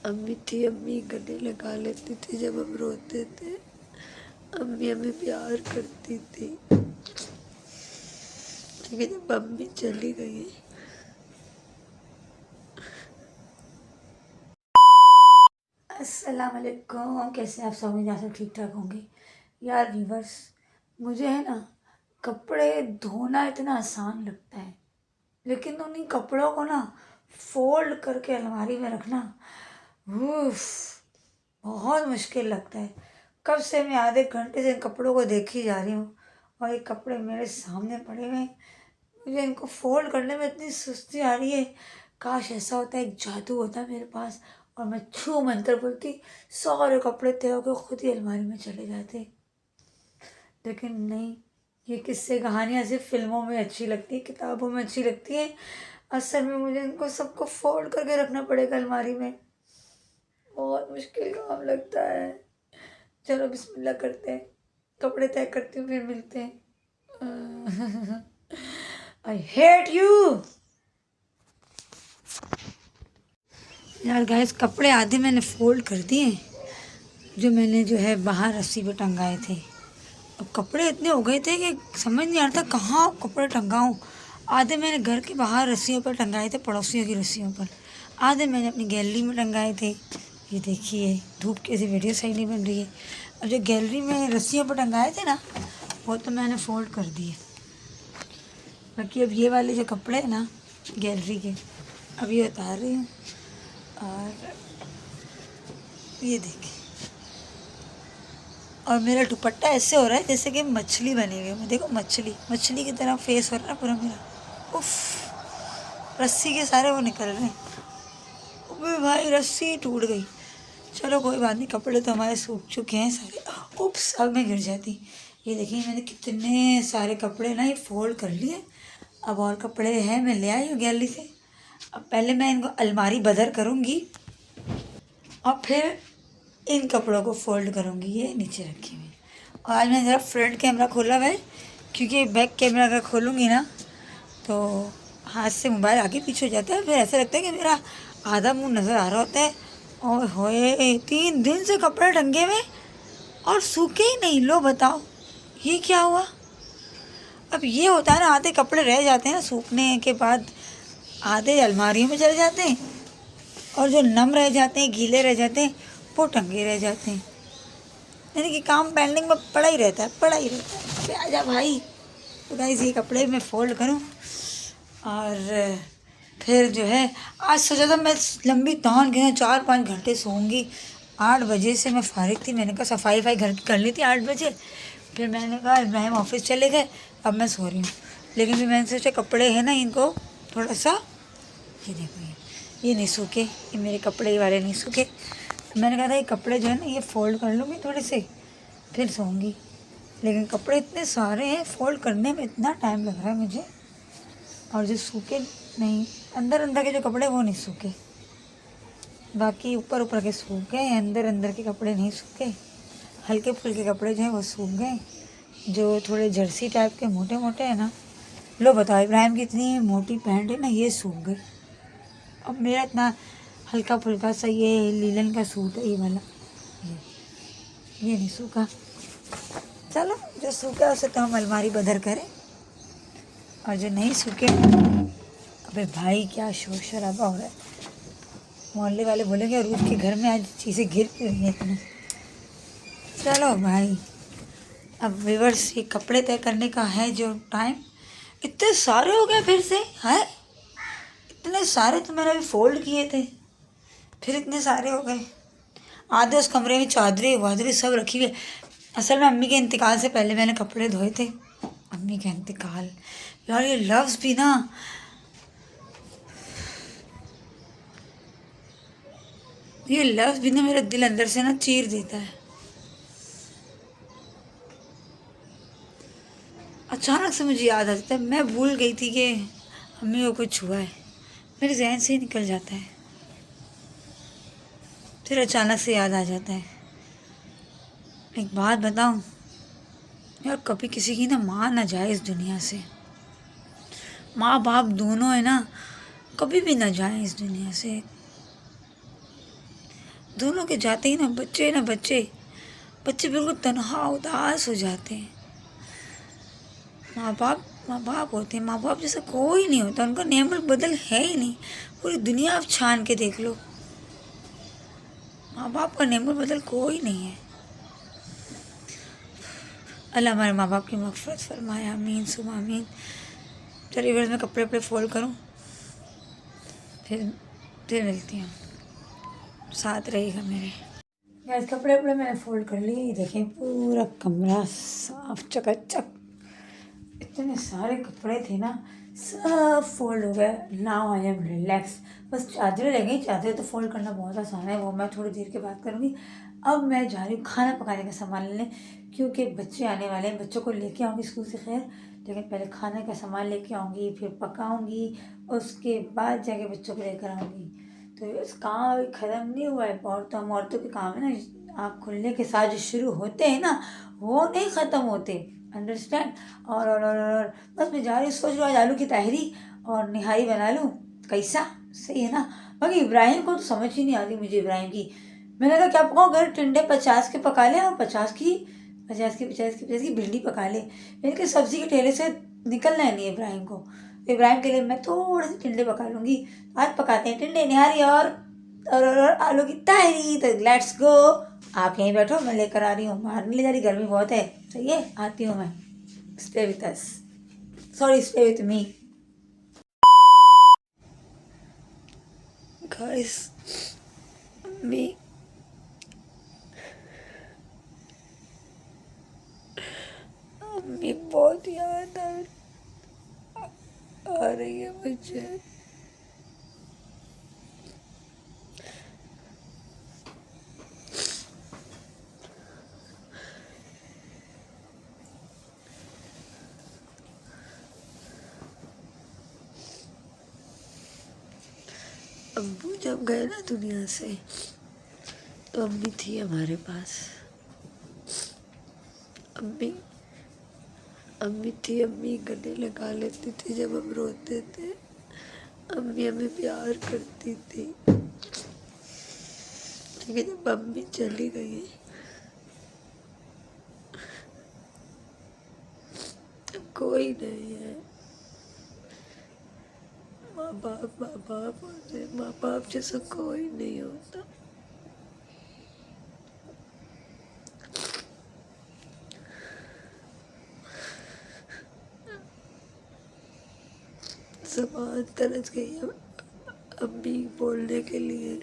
अम्मी थी, अम्मी गले लगा लेती थी जब हम रोते थे। अम्मी हमें प्यार करती थी। लेकिन जब अम्मी चली गई, अस्सलाम वालेकुम। कैसे आप सब? उम्मीद सब ठीक ठाक होंगे। यार व्यूवर्स, मुझे है ना कपड़े धोना इतना आसान लगता है, लेकिन उन्हीं कपड़ों को ना फोल्ड करके अलमारी में रखना उफ बहुत मुश्किल लगता है। कब से मैं आधे घंटे से इन कपड़ों को देखी जा रही हूँ और ये कपड़े मेरे सामने पड़े हुए हैं। मुझे इनको फोल्ड करने में इतनी सुस्ती आ रही है। काश ऐसा होता, एक जादू होता मेरे पास और मैं छू मंत्र बोलती, सारे कपड़े तय होकर खुद ही अलमारी में चले जाते। लेकिन नहीं, ये किस्से कहानियाँ सिर्फ फिल्मों में अच्छी लगती है, किताबों में अच्छी लगती है। असल में मुझे इनको सबको फोल्ड करके रखना पड़ेगा अलमारी में। बहुत मुश्किल काम लगता है। चलो बिस्मिल्लाह करते हैं, कपड़े तय करती हूँ, फिर मिलते हैं। I hate you. यार गाइस, कपड़े आधे मैंने फोल्ड कर दिए, जो है बाहर रस्सी पे टंगाए थे। अब कपड़े इतने हो गए थे कि समझ नहीं आ रहा था कहाँ कपड़े टंगाऊँ। आधे मैंने घर के बाहर रस्सियों पर टंगाए थे, पड़ोसियों की रस्सियों पर। आधे मैंने अपनी गैलरी में टंगाए थे। ये देखिए धूप की ऐसी वीडियो सही नहीं बन रही है। अब जो गैलरी में रस्सियों पर टंगाए थे ना, वो तो मैंने फोल्ड कर दिए। बाकी अब ये वाले जो कपड़े हैं ना गैलरी के, अब ये उतार रही हूँ। और ये देखिए, और मेरा दुपट्टा ऐसे हो रहा है जैसे कि मछली बनी हुई है। देखो मछली की तरह फेस हो रहा है पूरा मेरा। उफ, रस्सी के सारे वो निकल रहे हैं। अबे भाई, रस्सी टूट गई। चलो कोई बात नहीं, कपड़े तो हमारे सूख चुके हैं सारे। उप्स, अब मैं गिर जाती। ये देखिए मैंने कितने सारे कपड़े ना ये फोल्ड कर लिए। अब और कपड़े हैं, मैं ले आई हूँ गैलरी से। अब पहले मैं इनको अलमारी बदर करूँगी और फिर इन कपड़ों को फोल्ड करूँगी। ये नीचे रखी हुई। और आज मैंने ज़रा फ्रंट कैमरा खोला हुआ है, क्योंकि बैक कैमरा अगर खोलूँगी ना तो हाथ से मोबाइल आगे पीछे हो जाता है, फिर ऐसा लगता है कि मेरा आधा मुंह नज़र आ रहा होता है। और होए 3 दिन से कपड़े टंगे हुए और सूखे ही नहीं। लो बताओ ये क्या हुआ। अब ये होता है ना, आधे कपड़े रह जाते हैं ना सूखने के बाद, आधे अलमारियों में चले जाते हैं और जो नम रह जाते हैं, गीले रह जाते हैं, वो टंगे रह जाते हैं। यानी कि काम पेंडिंग में पड़ा ही रहता है। अबे आजा भाई। तो गाइस, ये कपड़े मैं फोल्ड करूँ और फिर जो है आज सोचा था मैं लंबी तान के 4-5 घंटे सोऊंगी। 8 बजे से मैं फारिग थी। मैंने कहा सफाई घर की कर ली थी 8 बजे। फिर मैंने कहा इब्राहिम ऑफिस चले गए, अब मैं सो रही हूँ। लेकिन फिर मैंने सोचा कपड़े हैं ना, इनको थोड़ा सा, ये देखो ये नहीं सूखे, ये मेरे कपड़े वाले नहीं सूखे। मैंने कहा था ये कपड़े जो है ना ये फ़ोल्ड कर लूँगी थोड़े से, फिर सोऊंगी। लेकिन कपड़े इतने सारे हैं, फ़ोल्ड करने में इतना टाइम लग रहा है मुझे। और जो सूखे नहीं, अंदर के जो कपड़े वो नहीं सूखे। बाकी ऊपर के सूख गए, अंदर के कपड़े नहीं सूखे। हल्के फुल्के कपड़े जो हैं वो सूख गए। जो थोड़े जर्सी टाइप के मोटे मोटे हैं ना, लो बताओ, इब्राहिम की इतनी मोटी पैंट है ना, ये सूख गई। अब मेरा इतना हल्का फुल्का सा ये लीलन का सूट है, ये वाला, ये नहीं सूखा। चलो जो सूखा उसे तो हम अलमारी बदर करें, और जो नहीं सूखे, अबे भाई क्या शोर शराबा हो रहा है। मोहल्ले वाले बोलेंगे रूज के घर में आज चीज़ें गिर क्यों रही हैं इतनी। चलो भाई, अब व्यूअर्स, ये कपड़े तय करने का है जो टाइम। इतने सारे हो गए फिर से हैं। इतने सारे तो मैंने अभी फोल्ड किए थे, फिर इतने सारे हो गए। आधे उस कमरे में चादरें वादरें सब रखी हुई है। असल में अम्मी के इंतकाल से पहले मैंने कपड़े धोए थे। अम्मी का इंतकाल, यार ये लफ्ज़ भी ना, मेरे दिल अंदर से ना चीर देता है। अचानक से मुझे याद आ जाता है, मैं भूल गई थी कि अम्मी को कुछ हुआ है, मेरे जहन से ही निकल जाता है। फिर अचानक से याद आ जाता है। एक बात बताऊं यार, कभी किसी की ना माँ ना जाए इस दुनिया से। माँ बाप दोनों है ना, कभी भी ना जाए इस दुनिया से। दोनों के जाते ही ना बच्चे बिल्कुल तन्हा उदास हो जाते हैं। माँ बाप होते हैं, माँ बाप जैसा कोई नहीं होता, उनका नेम बदल है ही नहीं। पूरी दुनिया आप छान के देख लो, माँ बाप का नेम बदल कोई नहीं है। अल्लाह हमारे माँ बाप की मग़फ़िरत फरमाए, आमीन सुमा आमीन। चलिए फिर मैं कपड़े फोल्ड करूँ, फिर मिलती हूँ, साथ रहेगा मेरे। गैस कपड़े मैंने फोल्ड कर लिए। ये देखें पूरा कमरा साफ चकाचक, इतने सारे कपड़े थे ना, सब फोल्ड हो गए। Now I am relax. बस चादरें रह गई, चादरें तो फोल्ड करना बहुत आसान है, वो मैं थोड़ी देर के बाद करूँगी। अब मैं जा रही हूँ खाना पकाने का सामान लेने, क्योंकि बच्चे आने वाले हैं। बच्चों को लेके आऊँगी स्कूल से, खैर, लेकिन पहले खाने का सामान लेके आऊँगी, फिर पकाऊँगी, उसके बाद जाके बच्चों को लेकर आऊँगी। तो इस काम ख़त्म नहीं हुआ है। औरतों के काम है ना, आँख खुलने के साथ जो शुरू होते हैं ना, वो नहीं ख़त्म होते, अंडरस्टैंड। और बस मैं जा रही सोच रही हूँ आज आलू की ताहरी और निहारी बना लूँ, कैसा सही है ना। बाकी इब्राहिम को तो समझ ही नहीं आती मुझे, इब्राहिम की। मैंने कहा क्या पकाऊँ, अगर टिंडे 50 के पका ले और 50 की भिंडी पका ले, मैंने कहा सब्जी के ठेले से निकलना है नहीं इब्राहिम को। इब्राहिम के लिए मैं थोड़े से टिंडे पका लूँगी। आज पकाते हैं टिंडे, निहारी और आलू की ताहरी। तो लेट्स गो, आप यहीं बैठो, मैं लेकर आ रही हूँ। बाहर नहीं ले जा रही, गर्मी बहुत है। सही है, आती हूँ मैं। Stay with us, sorry stay with me. Guys, अम्मी बहुत याद आ रही है मुझे। अब्बू जब गए ना दुनिया से, तो अम्मी थी हमारे पास। अम्मी गले लगा लेती थी जब हम रोते थे। अम्मी हमें प्यार करती थी। लेकिन जब अम्मी चली गई, कोई नहीं है। माँ बाप होते, माँ बाप जैसा कोई नहीं होता। ज़बान तरस गई अम्मी बोलने के लिए,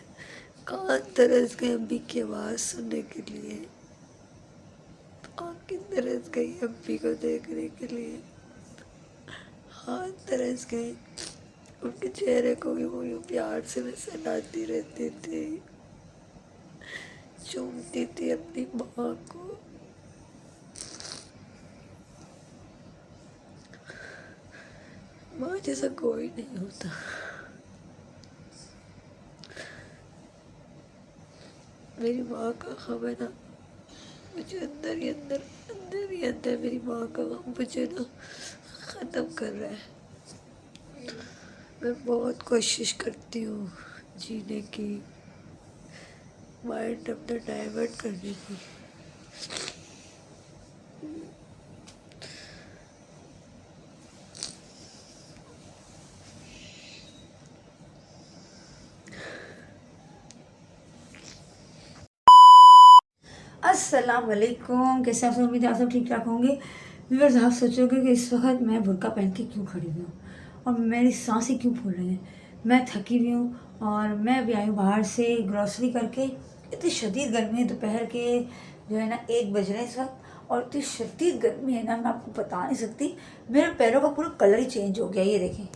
कान तरस गए अम्मी की आवाज़ सुनने के लिए, आँखें तरस गई अम्मी को देखने के लिए, हाथ तरस गए। उनके चेहरे को भी वो यूँ प्यार से मैं सहलाती रहती थी, चूमती थी अपनी माँ को। माँ जैसा कोई नहीं होता। मेरी माँ का गम है ना, मुझे अंदर ही अंदर मेरी माँ का गम मुझे ना ख़त्म कर रहा है। मैं बहुत कोशिश करती हूँ जीने की, माइंड अपना डाइवर्ट करने की। अस्सलाम वालेकुम, कैसे आप सब? उम्मीद है आप सब ठीक ठाक होंगे। व्यूअर्स, आप सोचोगे कि इस वक्त मैं बुर्का पहन के क्यों खड़ी हुई हूँ और मेरी सांसें क्यों फूल रही हैं। मैं थकी हुई हूँ और मैं अभी आई हूँ बाहर से ग्रॉसरी करके। इतनी शदीद गर्मी है, दोपहर के जो है ना 1 बज रहे हैं इस वक्त, और इतनी शदीद गर्मी है ना, मैं आपको बता नहीं सकती। मेरे पैरों का पूरा कलर ही चेंज हो गया। ये देखें,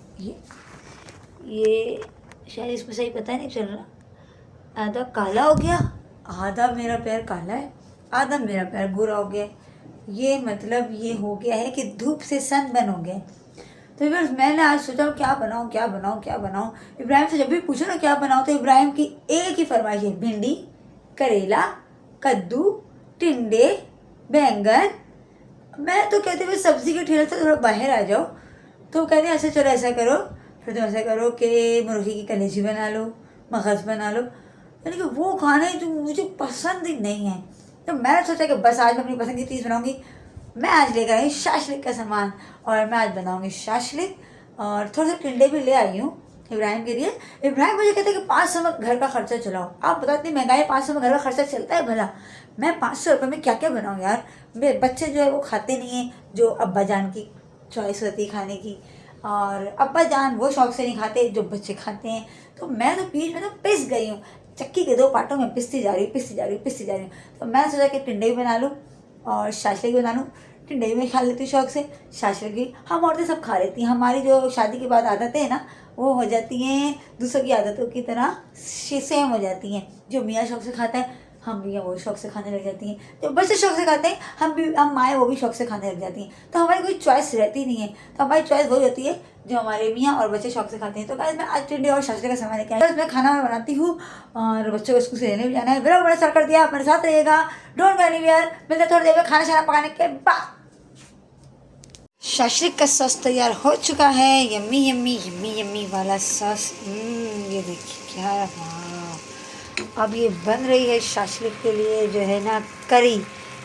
ये शायद इसमें सही पता नहीं चल रहा, आधा काला हो गया, आधा मेरा पैर काला है, आधा मेरा पैर गोरा हो गया। ये मतलब ये हो गया है कि धूप से सनबर्न हो गया। तो बस मैंने आज सोचा क्या बनाऊँ। इब्राहिम से जब भी पूछो ना क्या बनाओ, तो इब्राहिम की एक ही फरमाइश है, भिंडी, करेला, कद्दू, टिंडे, बैंगन। मैं तो कहती हूँ सब्ज़ी के ठेले से थोड़ा बाहर आ जाओ। तो कहते हैं अच्छा चलो ऐसा करो, फिर तुम ऐसा करो कि मुर्गी की कलेजी बना लो, मगज़ बना लो। यानी कि वो खाने जो मुझे पसंद ही नहीं है। तो मैंने सोचा कि बस आज मैं अपनी पसंद की चीज़ बनाऊंगी। मैं आज लेकर आई शाशलिक का सामान और मैं आज बनाऊंगी शाशलिक और थोड़े से टिंडे भी ले आई हूँ इब्राहिम के लिए। इब्राहिम मुझे कहते हैं कि 500 में घर का खर्चा चलाओ। आप बताओ इतनी महंगाई 500 में घर का खर्चा चलता है भला? मैं 500 रुपये में क्या क्या बनाऊँ यार। मेरे बच्चे जो है वो खाते नहीं हैं, जो अब्बा जान की चॉइस होती है खाने की, और अब्बा जान वो शौक से नहीं खाते जो बच्चे खाते हैं। तो मैं तो बीच में तो पिस गई हूँ, चक्की के 2 पार्टों में पिसती जा रही हूँ। तो मैं सोचा कि टिंडे भी बना लूँ और शाशलिक भी बना लूँ। टिंडे भी मैं खा लेती हूँ शौक से, शाशलिक भी हम औरतें सब खा लेती हैं। हमारी जो शादी के बाद आदतें हैं ना वो हो जाती हैं दूसरों की आदतों की तरह सेम हो जाती हैं। जो मियाँ शौक से खाता है हम भी वो शौक से खाने लग जाती हैं, जो बच्चे शौक से खाते हैं हम माएँ वो भी शौक से खाने लग जाती हैं। तो हमारी कोई चॉइस रहती नहीं है, तो हमारी चॉइस वही होती है जो हमारे मियाँ और बच्चे शौक से खाते हैं। तो गाइस मैं आज टिंडे और शाशलिक का सामान लेके आई। मैं खाना बनाती हूँ और बच्चों को स्कूल से लेने भी जाना है। व्लॉग मैंने स्टार्ट कर दिया, आप मेरे साथ रहिएगा, डोंट गो एनीवेयर। मिलते थोड़ी देर में खाना शाना पकाने के बाद। शाशलिक का सॉस तैयार हो चुका है, यम्मी यम्मी यम्मी यम्मी वाला सॉस। ये देखिए क्या वाह। अब ये बन रही है शाशलिक के लिए जो है ना करी।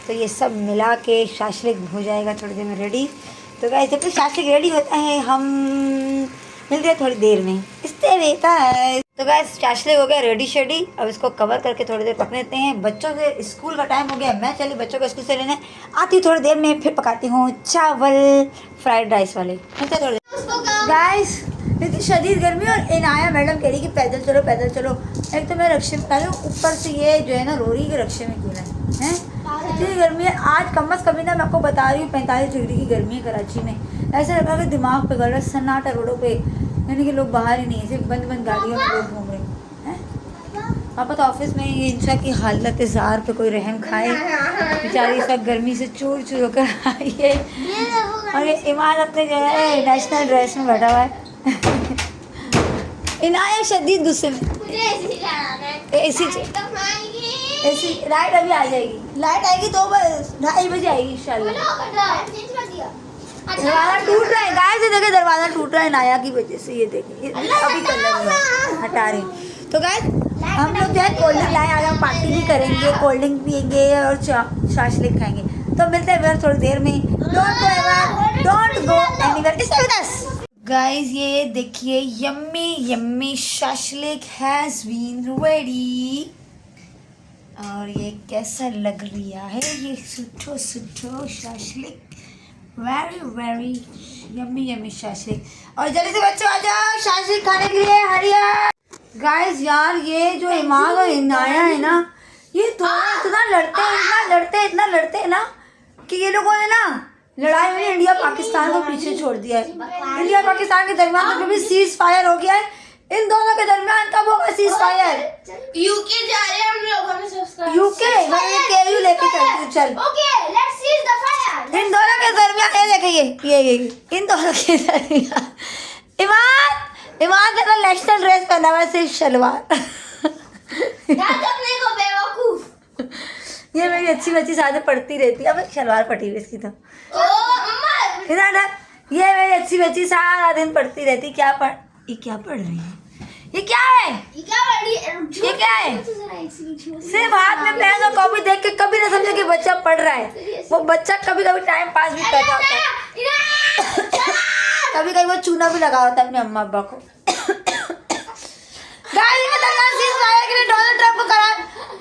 तो ये सब मिला के शाशलिक हो जाएगा थोड़ी देर में रेडी। तो गाइस जब तक शाशलिक रेडी होता है हम मिलते हैं थोड़ी देर में। इससे रहता है। तो गाइस शाशलिक हो गया रेडी शेडी। अब इसको कवर करके थोड़ी देर पकने देते हैं। बच्चों के स्कूल का टाइम हो गया, मैं चली बच्चों को स्कूल से लेने आती हूँ थोड़ी देर में। फिर पकाती हूँ चावल फ्राइड राइस वाले। मिलते हैं थोड़ी देर। गाइस इतनी शदीद गर्मी और इनाया मैडम कह रही कि पैदल चलो पैदल चलो। एक तो मैं रक्शे में डाली हूँ, ऊपर से ये जो है ना रो रही है कि रक्शे में क्यों है। इतनी गर्मी है आज, कम अज़ कम ना मैं आपको बता रही हूँ 45 डिग्री की गर्मी है कराची में। ऐसा लगा कि दिमाग पे गल रहा है, सन्नाटा रोडों पे, यानी कि लोग बाहर ही नहीं है, सिर्फ बंद बंद गाड़ियों में लोग घूम रहे हैं। पापा तो ऑफिस में ये इंशा की हालत ज़ार पे कोई रहम खाए, बेचारी इस वक्त गर्मी से चूर चूर होकर आई है। और ये ईमान अपने जो है नेशनल ड्रेस में बैठा हुआ है। इनाया शदीद गुस्से में। एसी लाइट अभी आ जाएगी, लाइट आएगी 2-2:30 बजे आएगी इंशाल्लाह। दरवाज़ा टूट रहा है गाइस, ये देखिए दरवाज़ा टूट रहा है नाया की वजह से। ये देखिए अभी कलर हटा रही हूँ। तो गाइस हम लोग जो है कोल्ड ड्रिंक लाए, आज हम पार्टी भी करेंगे, कोल्ड ड्रिंक पियेंगे और शाशलिक खाएंगे। तो मिलते हैं फिर थोड़ी देर में। Don't go anywhere, stay with us. Guys ये देखिए yummy yummy shashlik has been ready. और ये कैसा लग रहा है ये सुठो सुठो shashlik, very very yummy yummy shashlik. और जल्दी से बच्चों आ जाओ शाशलिक खाने के लिए, हरिया। गाइस यार ये जो इमाम और इनाया है ना, ये दोनों इतना लड़ते हैं ना कि ये लोगों ने ना लड़ाई में इंडिया पाकिस्तान को पीछे छोड़ दिया है। इंडिया पाकिस्तान के दरमियान में भी सीज फायर हो गया है। इन दोनों के दरमियान कब होगा सीज फायर? यूके जा रहे हैं हम लोग, हमें सब्सक्राइब यूके मैं केयू लेके चलती हूँ। चल okay let's cease the fire. इन दोनों के दरमियान ये देखिए ये इन दोनों के दरमियान ईमान ने नेशनल ड्रेस पहना हुआ है, सिर्फ शलवार। याद अपने को बेवकूफ। ये मेरी अच्छी बच्ची साथ पढ़ती रहती है। अब शलवार फटी हुई इसकी तो। ओ अम्मा इधर ये मेरी अच्छी बच्ची सारा दिन पढ़ती रहती। ये क्या पढ़ रही है? ये क्या है? ये क्या है? सिर्फ हाथ में पेन और कॉपी देख के कभी ना समझे कि बच्चा पढ़ रहा है। वो बच्चा कभी कभी टाइम पास भी करता होता है, कभी कभी वो चूना भी लगा होता है अपने अम्मा अब्बा को। डोनाल्ड ट्रंप को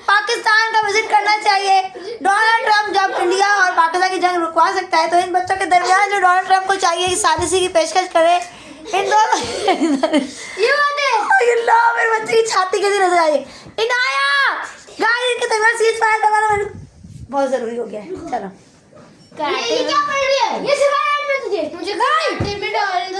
पाकिस्तान का विजिट करना चाहिए। डोनाल्ड ट्रंप जब इंडिया और पाकिस्तान की जंग रुकवा सकता है तो इन बच्चों के दरमियान जो डोनाल्ड ट्रंप को चाहिए इस साजिशी की पेशकश करे। इन दोनों ये बात है। अल्लाह मेरे बच्चे की छाती कैसी नजर आई। इनाया गाइस इनके दरमियान सीज फायर करवाना मैंने बहुत जरूरी हो गया है। चलो ये क्या पढ़ रही है? ये सिखाया तुझे? मुझे कराटे में डाल